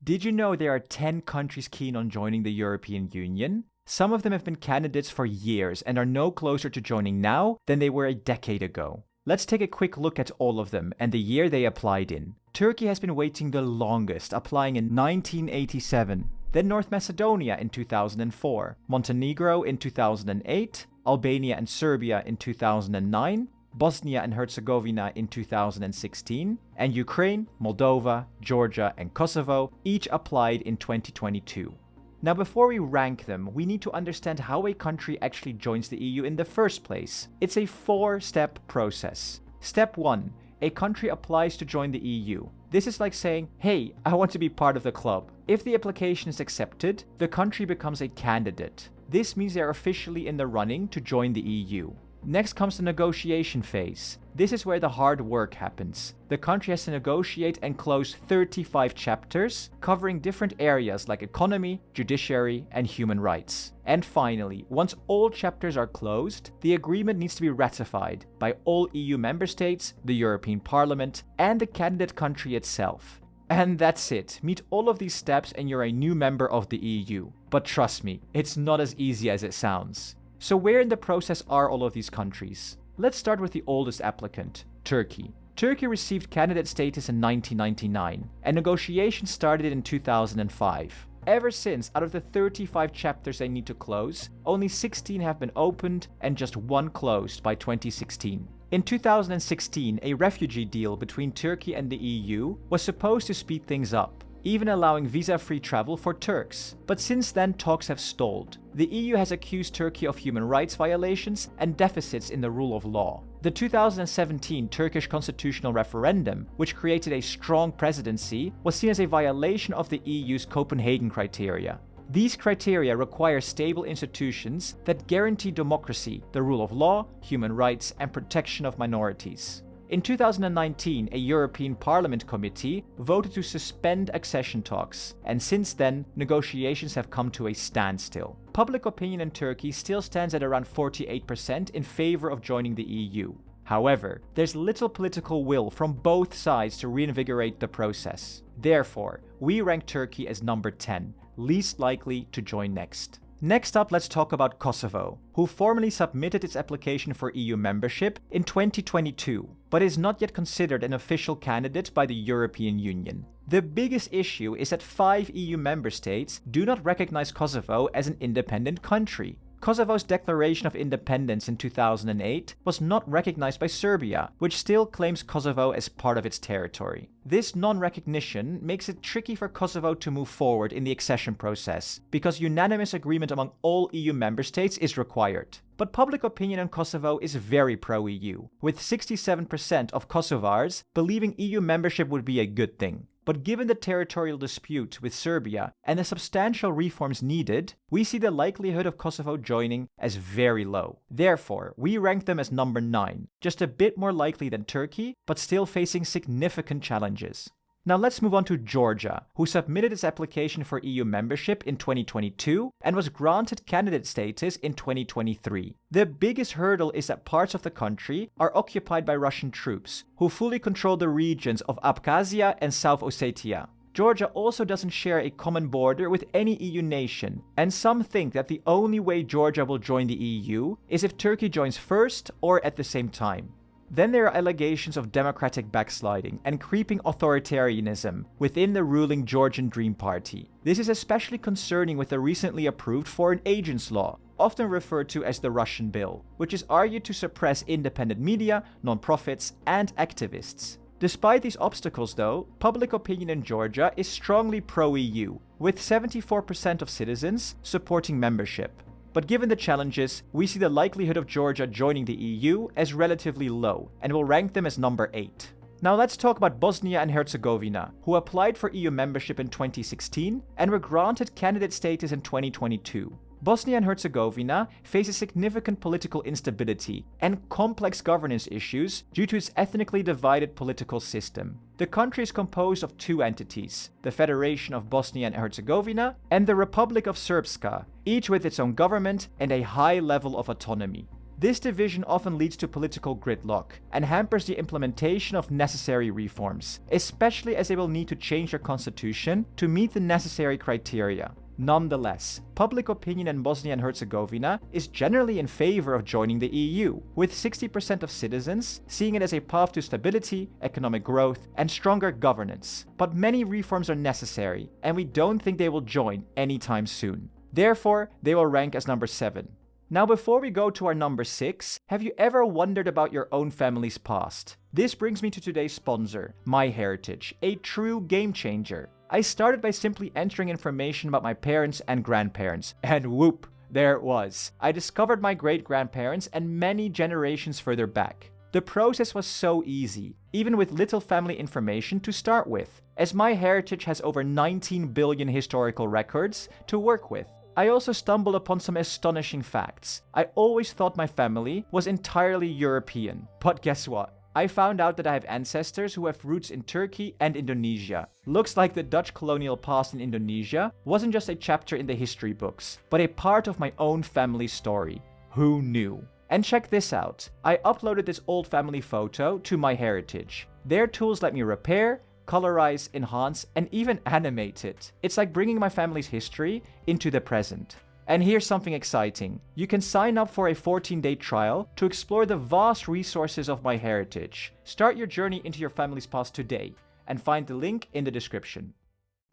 Did you know there are 10 countries keen on joining the European Union? Some of them have been candidates for years and are no closer to joining now than they were a decade ago. Let's take a quick look at all of them and the year they applied in. Turkey has been waiting the longest, applying in 1987. Then North Macedonia in 2004, Montenegro in 2008, Albania and Serbia in 2009, Bosnia and Herzegovina in 2016, and Ukraine, Moldova, Georgia, and Kosovo each applied in 2022. Now, before we rank them, we need to understand how a country actually joins the EU in the first place. It's a 4-step process. Step 1. A country applies to join the EU. This is like saying, hey, I want to be part of the club. If the application is accepted, the country becomes a candidate. This means they are officially in the running to join the EU. Next comes the negotiation phase. This is where the hard work happens. The country has to negotiate and close 35 chapters, covering different areas like economy, judiciary, and human rights. And finally, once all chapters are closed, the agreement needs to be ratified by all EU member states, the European Parliament, and the candidate country itself. And that's it. Meet all of these steps and you're a new member of the EU. But trust me, it's not as easy as it sounds. So where in the process are all of these countries? Let's start with the oldest applicant, Turkey. Turkey received candidate status in 1999, and negotiations started in 2005. Ever since, out of the 35 chapters they need to close, only 16 have been opened and just 1 closed by 2016. In 2016, a refugee deal between Turkey and the EU was supposed to speed things up, even allowing visa-free travel for Turks. But since then, talks have stalled. The EU has accused Turkey of human rights violations and deficits in the rule of law. The 2017 Turkish constitutional referendum, which created a strong presidency, was seen as a violation of the EU's Copenhagen criteria. These criteria require stable institutions that guarantee democracy, the rule of law, human rights, and protection of minorities. In 2019, a European Parliament committee voted to suspend accession talks, and since then, negotiations have come to a standstill. Public opinion in Turkey still stands at around 48% in favor of joining the EU. However, there's little political will from both sides to reinvigorate the process. Therefore, we rank Turkey as number 10, least likely to join next. Next up, let's talk about Kosovo, who formally submitted its application for EU membership in 2022, but is not yet considered an official candidate by the European Union. The biggest issue is that 5 EU member states do not recognize Kosovo as an independent country. Kosovo's declaration of independence in 2008 was not recognized by Serbia, which still claims Kosovo as part of its territory. This non-recognition makes it tricky for Kosovo to move forward in the accession process, because unanimous agreement among all EU member states is required. But public opinion in Kosovo is very pro-EU, with 67% of Kosovars believing EU membership would be a good thing. But given the territorial dispute with Serbia and the substantial reforms needed, we see the likelihood of Kosovo joining as very low. Therefore, we rank them as number 9, just a bit more likely than Turkey, but still facing significant challenges. Now let's move on to Georgia, who submitted its application for EU membership in 2022 and was granted candidate status in 2023. The biggest hurdle is that parts of the country are occupied by Russian troops, who fully control the regions of Abkhazia and South Ossetia. Georgia also doesn't share a common border with any EU nation, and some think that the only way Georgia will join the EU is if Turkey joins first or at the same time. Then there are allegations of democratic backsliding and creeping authoritarianism within the ruling Georgian Dream Party. This is especially concerning with the recently approved Foreign Agents Law, often referred to as the Russian Bill, which is argued to suppress independent media, non-profits, and activists. Despite these obstacles though, public opinion in Georgia is strongly pro-EU, with 74% of citizens supporting membership. But given the challenges, we see the likelihood of Georgia joining the EU as relatively low, and will rank them as number 8. Now let's talk about Bosnia and Herzegovina, who applied for EU membership in 2016 and were granted candidate status in 2022. Bosnia and Herzegovina faces significant political instability and complex governance issues due to its ethnically divided political system. The country is composed of 2 entities, the Federation of Bosnia and Herzegovina and the Republic of Srpska, each with its own government and a high level of autonomy. This division often leads to political gridlock and hampers the implementation of necessary reforms, especially as they will need to change their constitution to meet the necessary criteria. Nonetheless, public opinion in Bosnia and Herzegovina is generally in favor of joining the EU, with 60% of citizens seeing it as a path to stability, economic growth, and stronger governance. But many reforms are necessary, and we don't think they will join anytime soon. Therefore, they will rank as number 7. Now, before we go to our number 6, have you ever wondered about your own family's past? This brings me to today's sponsor, MyHeritage, a true game changer. I started by simply entering information about my parents and grandparents, and whoop, there it was. I discovered my great-grandparents and many generations further back. The process was so easy, even with little family information to start with, as MyHeritage has over 19 billion historical records to work with. I also stumbled upon some astonishing facts. I always thought my family was entirely European, but guess what? I found out that I have ancestors who have roots in Turkey and Indonesia. Looks like the Dutch colonial past in Indonesia wasn't just a chapter in the history books, but a part of my own family story. Who knew? And check this out. I uploaded this old family photo to MyHeritage. Their tools let me repair, colorize, enhance, and even animate it. It's like bringing my family's history into the present. And here's something exciting. You can sign up for a 14-day trial to explore the vast resources of MyHeritage. Start your journey into your family's past today, and find the link in the description.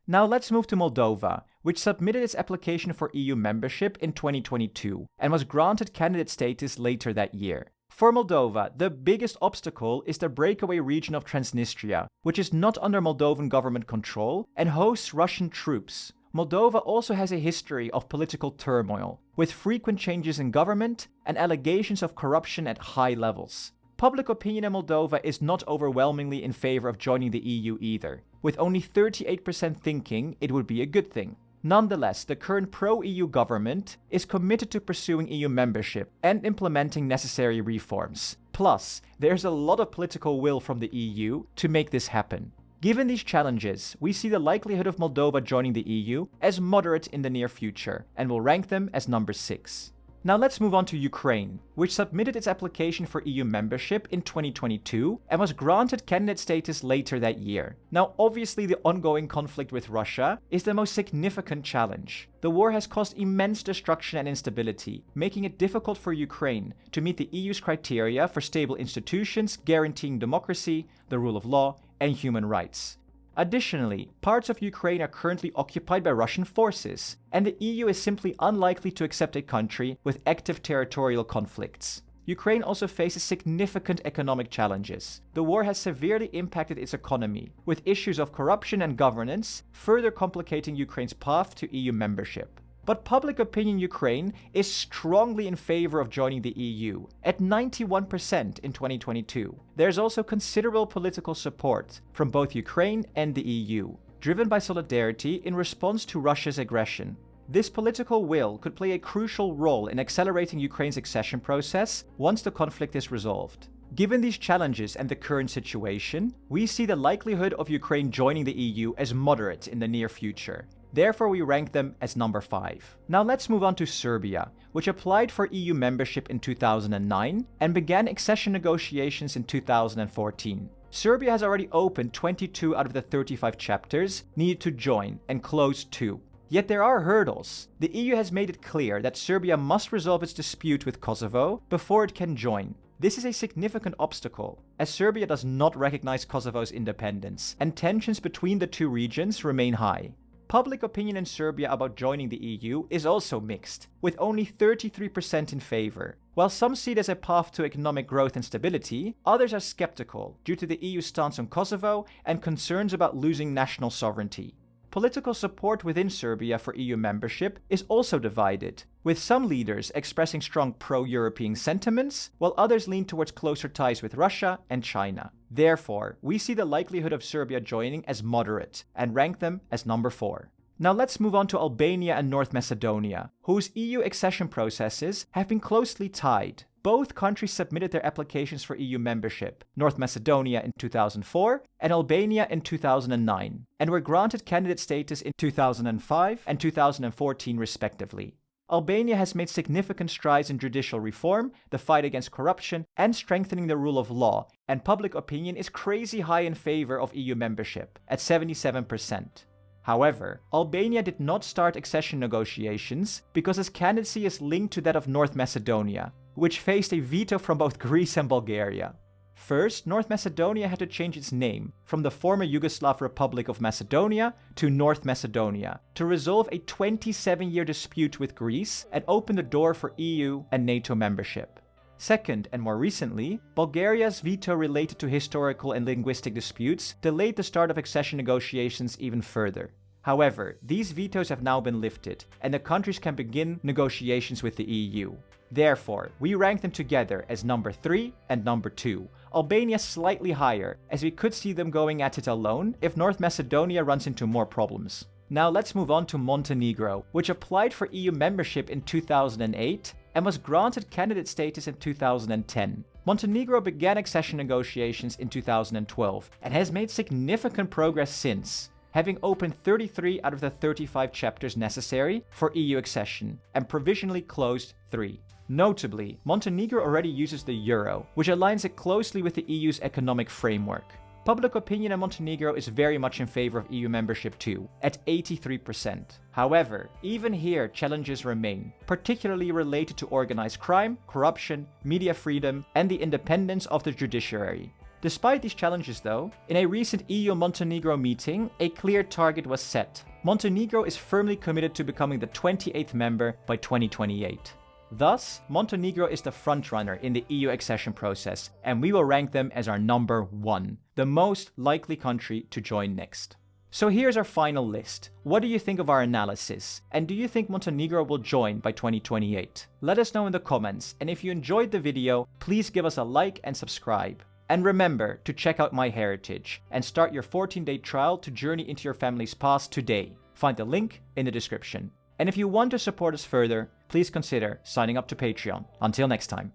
Now let's move to Moldova, which submitted its application for EU membership in 2022 and was granted candidate status later that year. For Moldova, the biggest obstacle is the breakaway region of Transnistria, which is not under Moldovan government control and hosts Russian troops. Moldova also has a history of political turmoil, with frequent changes in government and allegations of corruption at high levels. Public opinion in Moldova is not overwhelmingly in favor of joining the EU either, with only 38% thinking it would be a good thing. Nonetheless, the current pro-EU government is committed to pursuing EU membership and implementing necessary reforms. Plus, there's a lot of political will from the EU to make this happen. Given these challenges, we see the likelihood of Moldova joining the EU as moderate in the near future, and will rank them as number 6. Now let's move on to Ukraine, which submitted its application for EU membership in 2022 and was granted candidate status later that year. Now obviously the ongoing conflict with Russia is the most significant challenge. The war has caused immense destruction and instability, making it difficult for Ukraine to meet the EU's criteria for stable institutions guaranteeing democracy, the rule of law, and human rights. Additionally, parts of Ukraine are currently occupied by Russian forces, and the EU is simply unlikely to accept a country with active territorial conflicts. Ukraine also faces significant economic challenges. The war has severely impacted its economy, with issues of corruption and governance further complicating Ukraine's path to EU membership. But public opinion in Ukraine is strongly in favor of joining the EU, at 91% in 2022. There's also considerable political support from both Ukraine and the EU, driven by solidarity in response to Russia's aggression. This political will could play a crucial role in accelerating Ukraine's accession process once the conflict is resolved. Given these challenges and the current situation, we see the likelihood of Ukraine joining the EU as moderate in the near future. Therefore, we rank them as number 5. Now let's move on to Serbia, which applied for EU membership in 2009 and began accession negotiations in 2014. Serbia has already opened 22 out of the 35 chapters needed to join and closed 2. Yet there are hurdles. The EU has made it clear that Serbia must resolve its dispute with Kosovo before it can join. This is a significant obstacle, as Serbia does not recognize Kosovo's independence, and tensions between the two regions remain high. Public opinion in Serbia about joining the EU is also mixed, with only 33% in favor. While some see it as a path to economic growth and stability, others are skeptical due to the EU's stance on Kosovo and concerns about losing national sovereignty. Political support within Serbia for EU membership is also divided, with some leaders expressing strong pro-European sentiments, while others lean towards closer ties with Russia and China. Therefore, we see the likelihood of Serbia joining as moderate and rank them as number 4. Now let's move on to Albania and North Macedonia, whose EU accession processes have been closely tied. Both countries submitted their applications for EU membership, North Macedonia in 2004 and Albania in 2009, and were granted candidate status in 2005 and 2014 respectively. Albania has made significant strides in judicial reform, the fight against corruption, and strengthening the rule of law, and public opinion is crazy high in favor of EU membership, at 77%. However, Albania did not start accession negotiations because its candidacy is linked to that of North Macedonia, which faced a veto from both Greece and Bulgaria. First, North Macedonia had to change its name from the former Yugoslav Republic of Macedonia to North Macedonia to resolve a 27-year dispute with Greece and open the door for EU and NATO membership. Second, and more recently, Bulgaria's veto related to historical and linguistic disputes delayed the start of accession negotiations even further. However, these vetoes have now been lifted, and the countries can begin negotiations with the EU. Therefore, we rank them together as number 3 and number 2, Albania slightly higher, as we could see them going at it alone if North Macedonia runs into more problems. Now let's move on to Montenegro, which applied for EU membership in 2008 and was granted candidate status in 2010. Montenegro began accession negotiations in 2012 and has made significant progress since, having opened 33 out of the 35 chapters necessary for EU accession and provisionally closed 3. Notably, Montenegro already uses the euro, which aligns it closely with the EU's economic framework. Public opinion in Montenegro is very much in favor of EU membership too, at 83%. However, even here challenges remain, particularly related to organized crime, corruption, media freedom, and the independence of the judiciary. Despite these challenges though, in a recent EU-Montenegro meeting, a clear target was set. Montenegro is firmly committed to becoming the 28th member by 2028. Thus, Montenegro is the frontrunner in the EU accession process, and we will rank them as our number 1, the most likely country to join next. So here's our final list. What do you think of our analysis? And do you think Montenegro will join by 2028? Let us know in the comments, and if you enjoyed the video, please give us a like and subscribe. And remember to check out My Heritage and start your 14-day trial to journey into your family's past today. Find the link in the description. And if you want to support us further, please consider signing up to Patreon. Until next time.